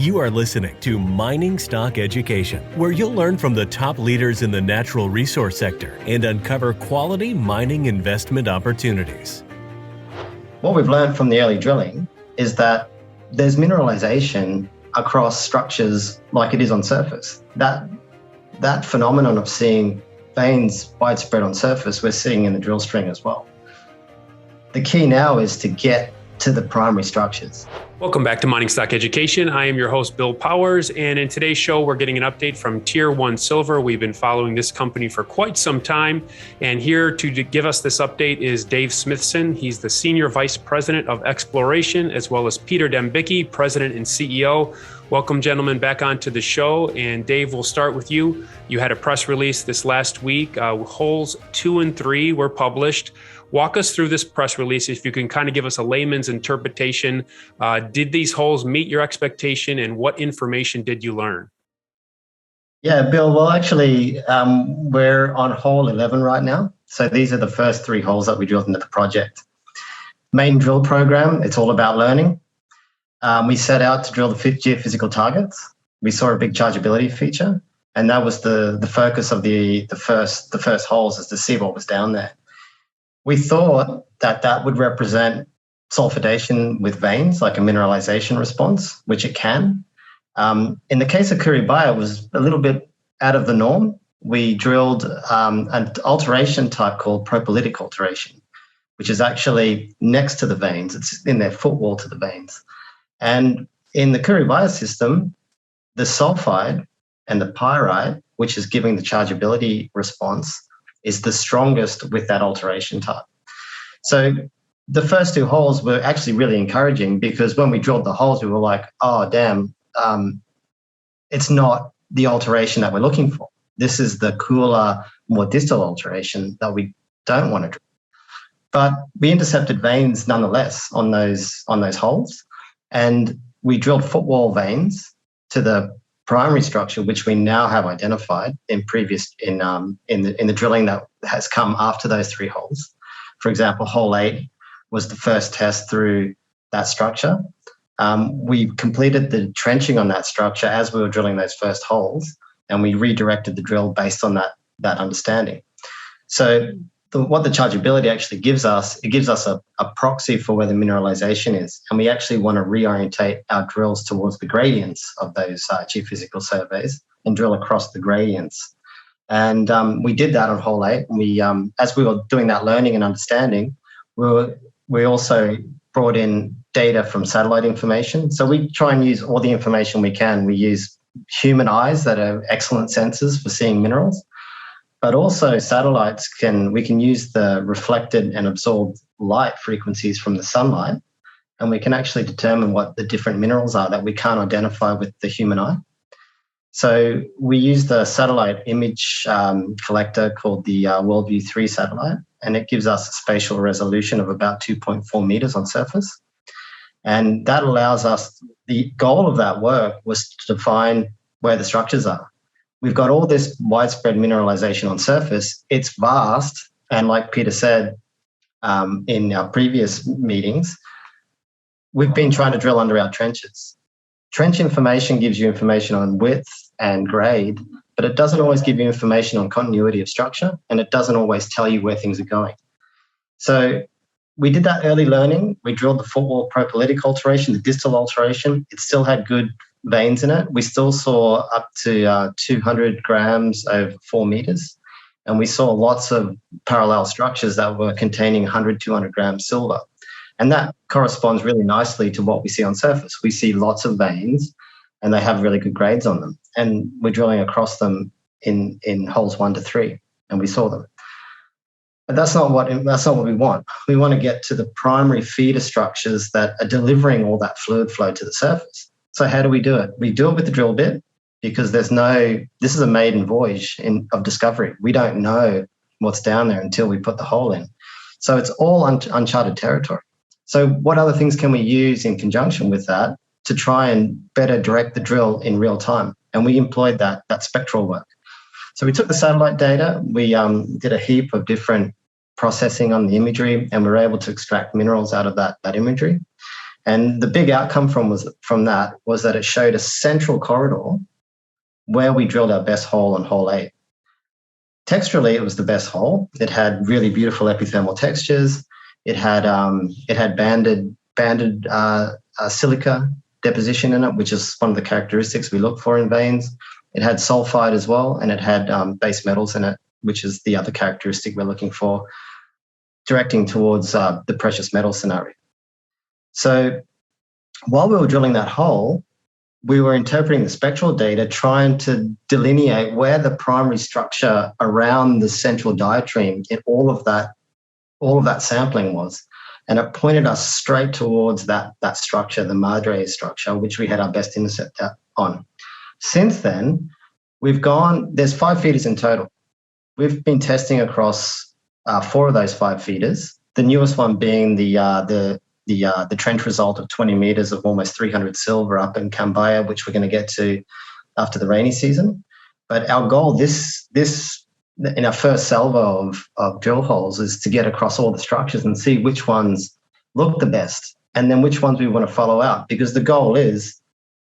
You are listening to Mining Stock Education, where you'll learn from the top leaders in the natural resource sector and uncover quality mining investment opportunities. What we've learned from the early drilling is that there's mineralization across structures like it is on surface. That phenomenon of seeing veins widespread on surface, we're seeing in the drill string as well. The key now is to get to the primary structures. Welcome back to Mining Stock Education. I am your host, Bill Powers, and in today's show, we're getting an update from Tier 1 Silver. We've been following this company for quite some time, and here to give us this update is Dave Smithson. He's the Senior Vice President of Exploration, as well as Peter Dembicki, President and CEO. Welcome, gentlemen, back onto the show. And Dave, we'll start with you. You had a press release this last week. Holes 2 and 3 were published. Walk us through this press release, if you can kind of give us a layman's interpretation. Did these holes meet your expectation, and what information did you learn? Yeah, Bill, well, actually, we're on hole 11 right now. So these are the first 3 holes that we drilled into the project. Main drill program, it's all about learning. We set out to drill the geophysical targets. We saw a big chargeability feature, and that was the focus of the first holes, is to see what was down there. We thought that would represent sulfidation with veins, like a mineralization response, which it can. In the case of Curibaya, it was a little bit out of the norm. We drilled an alteration type called propylitic alteration, which is actually next to the veins. It's in their footwall to the veins. And in the Curibaya system, the sulfide and the pyrite, which is giving the chargeability response, is the strongest with that alteration type. So the first 2 holes were actually really encouraging, because when we drilled the holes, we were like, oh, damn, it's not the alteration that we're looking for. This is the cooler, more distal alteration that we don't want to drill. But we intercepted veins nonetheless on those holes, and we drilled footwall veins to the primary structure, which we now have identified in the drilling that has come after those 3 holes. For example, hole 8 was the first test through that structure. We completed the trenching on that structure as we were drilling those first holes, and we redirected the drill based on that understanding. So what the chargeability actually gives us, it gives us a proxy for where the mineralization is. And we actually want to reorientate our drills towards the gradients of those geophysical surveys and drill across the gradients. And we did that on hole 8. We, as we were doing that learning and understanding, we also brought in data from satellite information. So we try and use all the information we can. We use human eyes that are excellent sensors for seeing minerals. But also satellites we can use the reflected and absorbed light frequencies from the sunlight, and we can actually determine what the different minerals are that we can't identify with the human eye. So we use the satellite image collector called the WorldView 3 satellite, and it gives us a spatial resolution of about 2.4 meters on surface. And that allows us, the goal of that work was to define where the structures are. We've got all this widespread mineralization on surface. It's vast. And like Peter said in our previous meetings, we've been trying to drill under our trenches. Trench information gives you information on width and grade, but it doesn't always give you information on continuity of structure, and it doesn't always tell you where things are going. So we did that early learning. We drilled the footwall propylitic alteration, the distal alteration. It still had good veins in it. We still saw up to 200 grams over 4 meters, and we saw lots of parallel structures that were containing 100, 200 grams silver. And that corresponds really nicely to what we see on surface. We see lots of veins, and they have really good grades on them. And we're drilling across them in holes 1 to 3, and we saw them. But that's not what we want. We want to get to the primary feeder structures that are delivering all that fluid flow to the surface. So how do we do it? We do it with the drill bit, because this is a maiden voyage of discovery. We don't know what's down there until we put the hole in. So it's all uncharted territory. So what other things can we use in conjunction with that to try and better direct the drill in real time? And we employed that spectral work. So we took the satellite data, we did a heap of different processing on the imagery, and we were able to extract minerals out of that imagery. And the big outcome from that was that it showed a central corridor where we drilled our best hole on hole 8. Texturally, it was the best hole. It had really beautiful epithermal textures. It had banded silica deposition in it, which is one of the characteristics we look for in veins. It had sulfide as well, and it had base metals in it, which is the other characteristic we're looking for, directing towards the precious metal scenario. So while we were drilling that hole, we were interpreting the spectral data, trying to delineate where the primary structure around the central diatreme in all of that sampling was. And it pointed us straight towards that structure, the Madre structure, which we had our best intercept on. Since then, there's 5 feeders in total. We've been testing across 4 of those 5 feeders, the newest one being the trench result of 20 meters of almost 300 silver up in Curibaya, which we're going to get to after the rainy season. But our goal this in our first salvo of drill holes is to get across all the structures and see which ones look the best and then which ones we want to follow out. Because the goal is,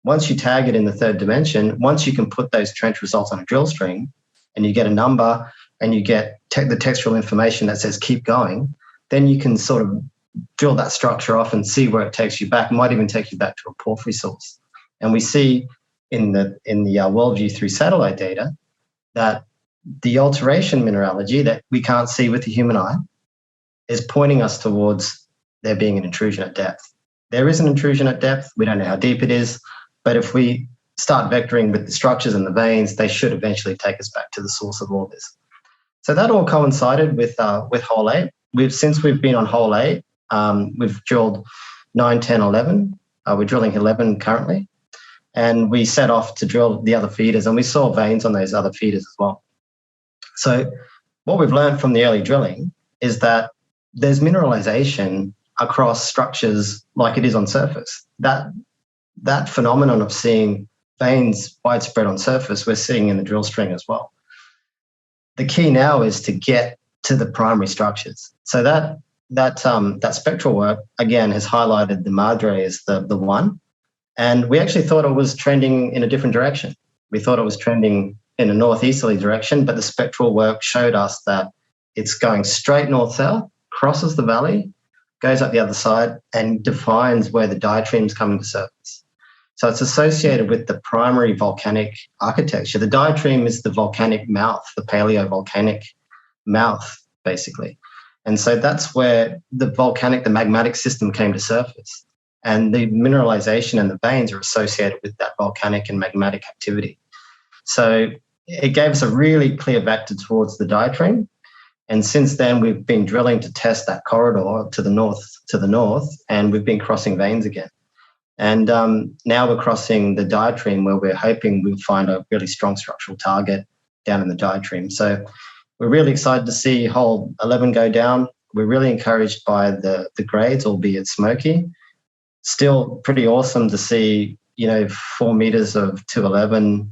once you tag it in the 3rd dimension, once you can put those trench results on a drill string and you get a number and you get the textual information that says keep going, then you can sort of drill that structure off and see where it takes you back. It might even take you back to a porphyry source. And we see in the worldview through satellite data that the alteration mineralogy that we can't see with the human eye is pointing us towards there being an intrusion at depth. There is an intrusion at depth. We don't know how deep it is, but if we start vectoring with the structures and the veins, they should eventually take us back to the source of all this. So that all coincided with hole 8. Since we've been on hole 8, we've drilled 9, 10, 11. We're drilling 11 currently. And we set off to drill the other feeders, and we saw veins on those other feeders as well. So what we've learned from the early drilling is that there's mineralization across structures like it is on surface. That phenomenon of seeing veins widespread on surface, we're seeing in the drill string as well. The key now is to get to the primary structures. So that spectral work, again, has highlighted the Madre as the one. And we actually thought it was trending in a different direction. We thought it was trending in a northeasterly direction, but the spectral work showed us that it's going straight north-south, crosses the valley, goes up the other side, and defines where the diatremes come into surface. So it's associated with the primary volcanic architecture. The diatreme is the volcanic mouth, the paleovolcanic mouth, basically. And so that's where the magmatic system came to surface. And the mineralization and the veins are associated with that volcanic and magmatic activity. So it gave us a really clear vector towards the diatreme. And since then, we've been drilling to test that corridor to the north, and we've been crossing veins again. And now we're crossing the diatreme where we're hoping we'll find a really strong structural target down in the diatreme. So we're really excited to see hole 11 go down. We're really encouraged by the grades, albeit smoky. Still pretty awesome to see, 4 meters of 211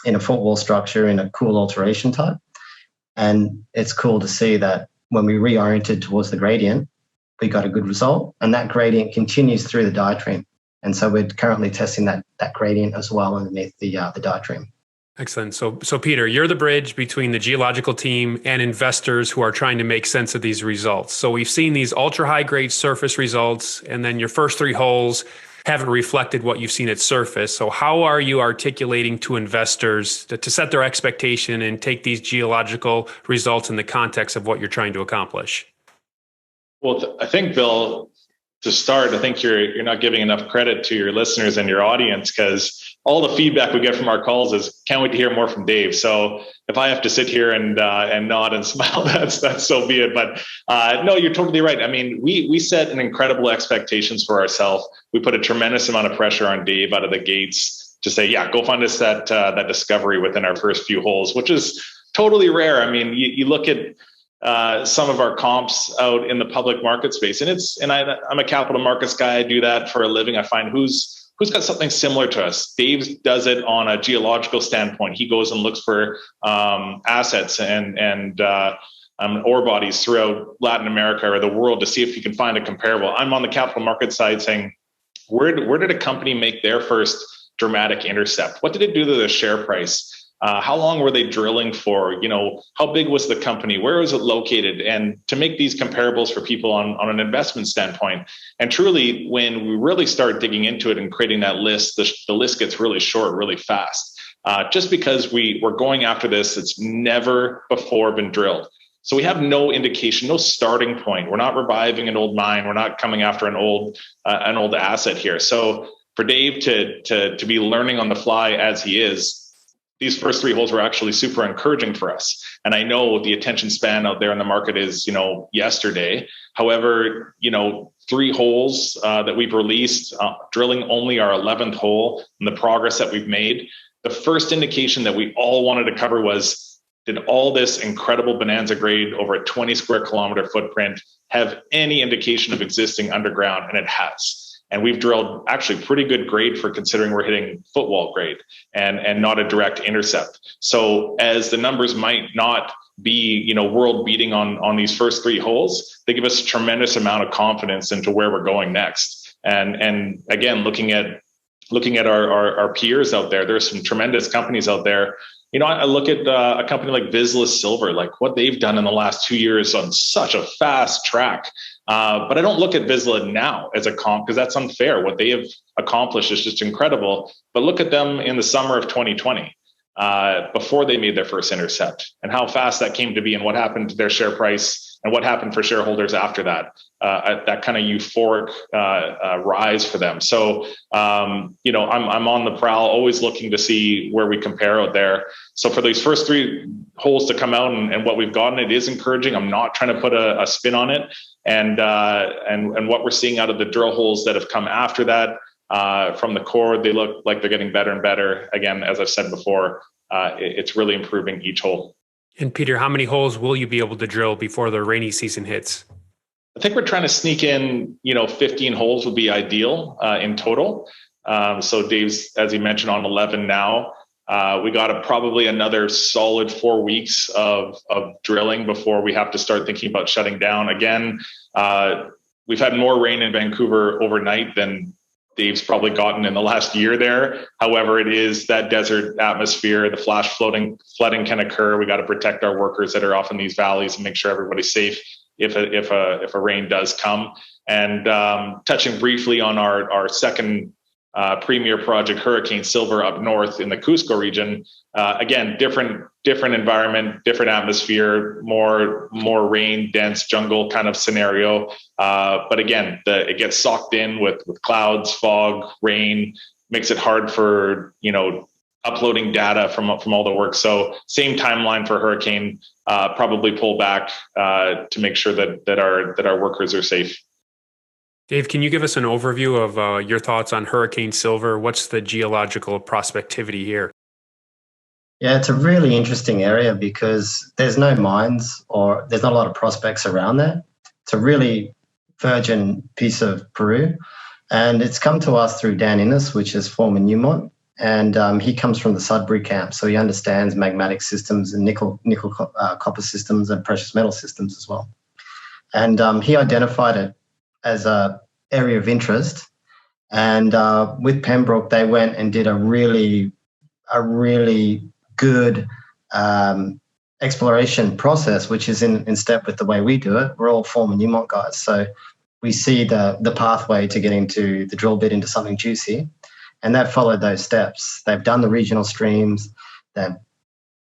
in a footwall structure in a cool alteration type. And it's cool to see that when we reoriented towards the gradient, we got a good result. And that gradient continues through the diatreme. And so we're currently testing that gradient as well underneath the diatreme. Excellent. So Peter, you're the bridge between the geological team and investors who are trying to make sense of these results. So we've seen these ultra high grade surface results, and then your first 3 holes haven't reflected what you've seen at surface. So how are you articulating to investors to set their expectation and take these geological results in the context of what you're trying to accomplish? Well, I think, Bill, to start, I think you're not giving enough credit to your listeners and your audience, because all the feedback we get from our calls is can't wait to hear more from Dave. So if I have to sit here and nod and smile, that's so be it. But no, you're totally right. I mean, we set an incredible expectations for ourselves. We put a tremendous amount of pressure on Dave out of the gates to say, yeah, go find us that discovery within our first few holes, which is totally rare. I mean, you look at some of our comps out in the public market space, and I'm a capital markets guy. I do that for a living. I find who's got something similar to us. Dave does it on a geological standpoint. He goes and looks for assets and ore bodies throughout Latin America or the world to see if you can find a comparable. I'm on the capital market side saying, where did a company make their first dramatic intercept? What did it do to the share price? How long were they drilling for? How big was the company? Where was it located? And to make these comparables for people on an investment standpoint. And truly, when we really start digging into it and creating that list, the list gets really short, really fast. Just because we're going after this, it's never before been drilled. So we have no indication, no starting point. We're not reviving an old mine. We're not coming after an old asset here. So for Dave to be learning on the fly as he is, these first 3 holes were actually super encouraging for us. And I know the attention span out there in the market is, yesterday. However, 3 holes that we've released, drilling only our 11th hole, and the progress that we've made. The first indication that we all wanted to cover was, did all this incredible bonanza grade over a 20 square kilometer footprint have any indication of existing underground? And it has. And we've drilled actually pretty good grade for considering we're hitting footwall grade and not a direct intercept. So as the numbers might not be, world beating on these first 3 holes, they give us a tremendous amount of confidence into where we're going next. And again, looking at our peers out there, there's some tremendous companies out there. I look at a company like Vizsla Silver, like what they've done in the last 2 years on such a fast track. But I don't look at Vizsla now as a comp because that's unfair. What they have accomplished is just incredible. But look at them in the summer of 2020, before they made their first intercept, and how fast that came to be, and what happened to their share price, and what happened for shareholders after that. That kind of euphoric rise for them. So, I'm on the prowl, always looking to see where we compare out there. So for these first 3 holes to come out and what we've gotten, it is encouraging. I'm not trying to put a spin on it. And what we're seeing out of the drill holes that have come after that, from the core, they look like they're getting better and better. Again, as I've said before, it's really improving each hole. And Peter, how many holes will you be able to drill before the rainy season hits? I think we're trying to sneak in, 15 holes would be ideal in total. So Dave's, as he mentioned, on 11 now. We got probably another solid 4 weeks of drilling before we have to start thinking about shutting down. Again, we've had more rain in Vancouver overnight than Dave's probably gotten in the last year there. However, it is that desert atmosphere. The flash flooding can occur. We got to protect our workers that are off in these valleys and make sure everybody's safe if a rain does come. And touching briefly on our second premier project, Hurricane Silver, up north in the Cusco region. Again, different environment, different atmosphere, more rain, dense jungle kind of scenario. But again, it gets socked in with clouds, fog, rain, makes it hard for uploading data from all the work. So same timeline for hurricane. Probably pull back to make sure that our workers are safe. Dave, can you give us an overview of your thoughts on Hurricane Silver? What's the geological prospectivity here? Yeah, it's a really interesting area because there's no mines or there's not a lot of prospects around there. It's a really virgin piece of Peru. And it's come to us through Dan Innes, which is former Newmont. And he comes from the Sudbury camp, so he understands magmatic systems and nickel copper systems and precious metal systems as well. And he identified it as a area of interest. And with Pembroke, they went and did a really good exploration process, which is in step with the way we do it. We're all former Newmont guys, so we see the pathway to getting to the drill bit into something juicy. And they've followed those steps. They've done the regional streams, they've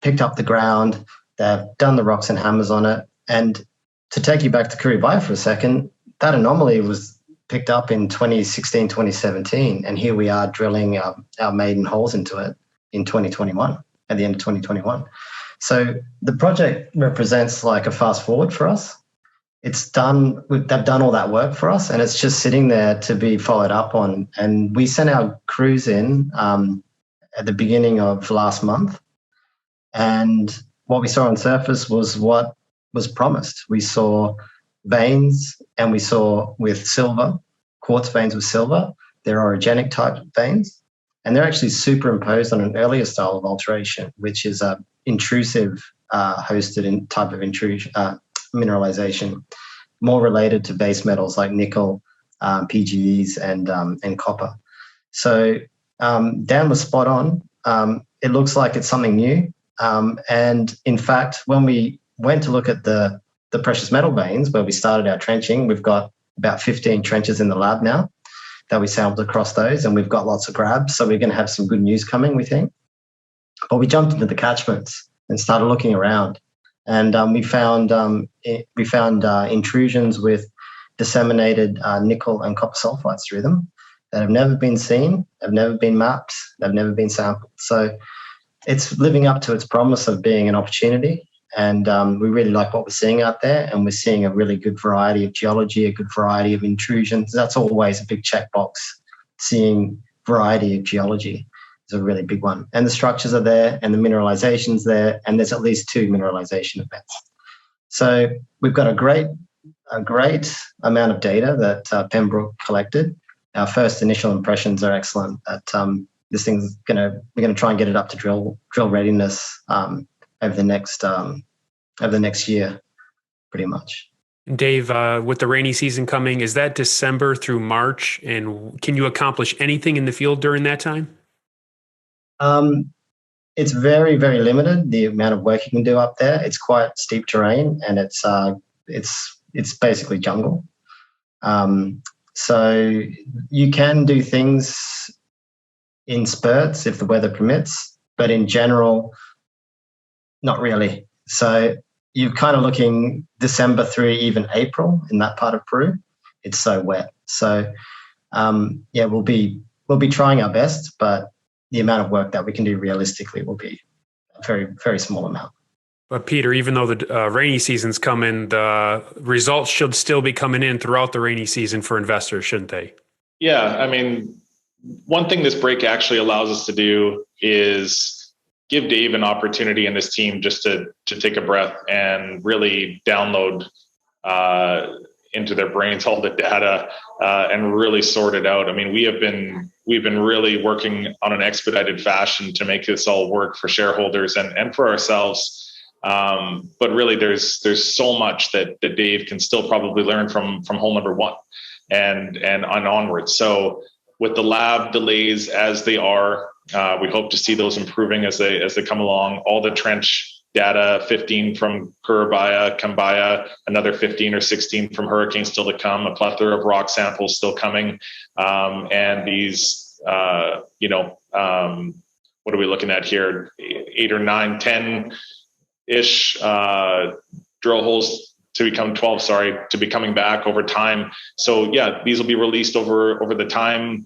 picked up the ground, they've done the rocks and hammers on it. And to take you back to Curibaya for a second, that anomaly was picked up in 2016, 2017, and here we are drilling our maiden holes into it in 2021, at the end of 2021. So the project represents like a fast forward for us. It's done, they've done all that work for us, and it's just sitting there to be followed up on. And we sent our crews in at the beginning of last month, and what we saw on surface was what was promised. We saw veins, and we saw with silver, quartz veins with silver. They're orogenic type veins, and they're actually superimposed on an earlier style of alteration, which is a intrusive hosted in type of intrusion, mineralization, more related to base metals like nickel, PGEs, and copper. So Dan was spot on. It looks like it's something new. And in fact, when we went to look at the precious metal veins where we started our trenching, we've got about 15 trenches in the lab now that we sampled across those, and we've got lots of grabs. So we're going to have some good news coming, we think. But we jumped into the catchments and started looking around, and we found intrusions with disseminated nickel and copper sulfides through them that have never been seen, have never been mapped, they've never been sampled. So it's living up to its promise of being an opportunity. And we really like what we're seeing out there, and we're seeing a really good variety of geology, a good variety of intrusions. That's always a big checkbox. Seeing variety of geology is a really big one. And the structures are there, and the mineralization's there, and there's at least 2 mineralization events. So we've got a great amount of data that Pembroke collected. Our first initial impressions are excellent. That this thing's we're gonna try and get it up to drill readiness over the next year, pretty much. Dave, with the rainy season coming, is that December through March? And can you accomplish anything in the field during that time? It's very, very limited, the amount of work you can do up there. It's quite steep terrain, and it's basically jungle. So you can do things in spurts if the weather permits, but in general, not really. So you're kind of looking December through even April in that part of Peru. It's so wet. So we'll be trying our best, but the amount of work that we can do realistically will be a very, very small amount. But Peter, even though the rainy season's coming, the results should still be coming in throughout the rainy season for investors, shouldn't they? Yeah, I mean, one thing this break actually allows us to do is give Dave an opportunity and his team just to take a breath and really download into their brains all the data and really sort it out. I mean, we've been really working on an expedited fashion to make this all work for shareholders and for ourselves. But really, there's so much that Dave can still probably learn from hole number 1 and onwards. So with the lab delays as they are, we hope to see those improving as they come along. All the trench data, 15 from Curibaya, Cambaya, another 15 or 16 from hurricanes still to come, a plethora of rock samples still coming. And these, what are we looking at here? 8 or 9, 10-ish drill holes to become 12, to be coming back over time. So yeah, these will be released over the time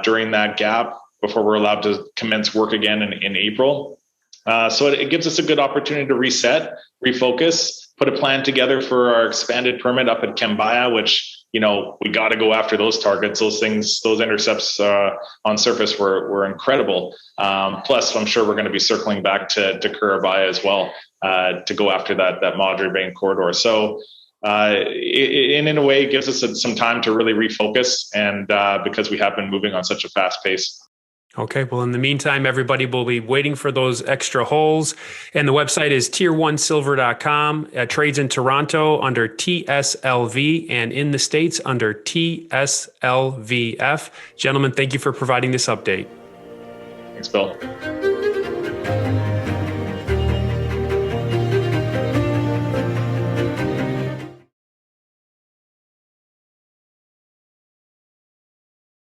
during that gap before we're allowed to commence work again in April. So it gives us a good opportunity to reset, refocus, put a plan together for our expanded permit up at Cambaya, which, we got to go after those targets. Those intercepts on surface were incredible. Plus, I'm sure we're going to be circling back to Curibaya as well to go after that Madre vein corridor. So in a way, it gives us some time to really refocus, and because we have been moving on such a fast pace. Okay, well, in the meantime, everybody will be waiting for those extra holes. And the website is tier1silver.com. Trades in Toronto under TSLV and in the States under TSLVF. Gentlemen, thank you for providing this update. Thanks, Bill.